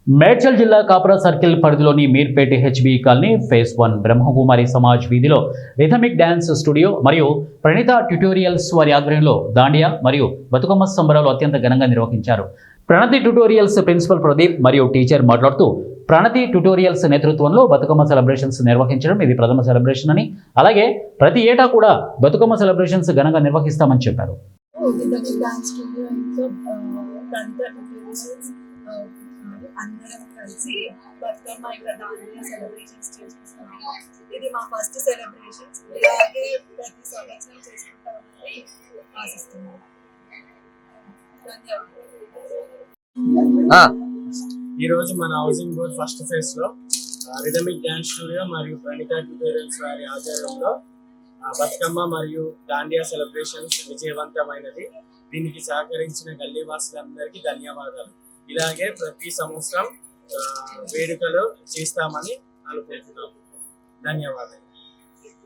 మేడ్చల్ జిల్లా కాపురా సర్కిల్ పరిధిలోని Meerpet HB colony phase 1 Brahma Kumari Samaj వీధిలో రిథమిక్ డ్యాన్స్ స్టూడియో మరియు ప్రణీత ట్యుటోరియల్స్ వారి ఆధ్వర్యంలో దాండియా మరియు బతుకమ్మ సంబరాలు అత్యంత ఘనంగా నిర్వహించారు. ప్రణతి ట్యుటోరియల్స్ ప్రిన్సిపల్ ప్రదీప్ మరియు టీచర్ మాట్లాడుతూ ప్రణతి ట్యుటోరియల్స్ నేతృత్వంలో బతుకమ్మ సెలబ్రేషన్స్ నిర్వహించడం ఇది ప్రథమ సెలబ్రేషన్ అని, అలాగే ప్రతి ఏటా కూడా బతుకమ్మ సెలబ్రేషన్స్ ఘనంగా నిర్వహిస్తామని చెప్పారు. అందరం కలిసి బతుకమ్మ ఇంకా దాండియా సెలబ్రేషన్స్ చేసుకుంటాము. ఇది మా ఫస్ట్ సెలబ్రేషన్స్. ఇలాగే ప్రతి సంవత్సరం చేసుకుంటామని ఆశిస్తున్నాము. ఈరోజు మన హౌసింగ్ బోర్డ్ ఫస్ట్ ఫేజ్ లో రిథమిక్ డ్యాన్స్ స్టూడియో మరియు ప్రణీత ట్యుటోరియల్స్ వారి ఆధ్వర్యంలో బతుకమ్మ మరియు దాండియా సెలబ్రేషన్స్ విజయవంతమైనది. దీనికి సహకరించిన గల్లీవాసులందరికీ ధన్యవాదాలు. ఇలాగే ప్రతి సంవత్సరం వేడుకలు చేస్తామని అనుకుంటున్నాము. ధన్యవాదాలు.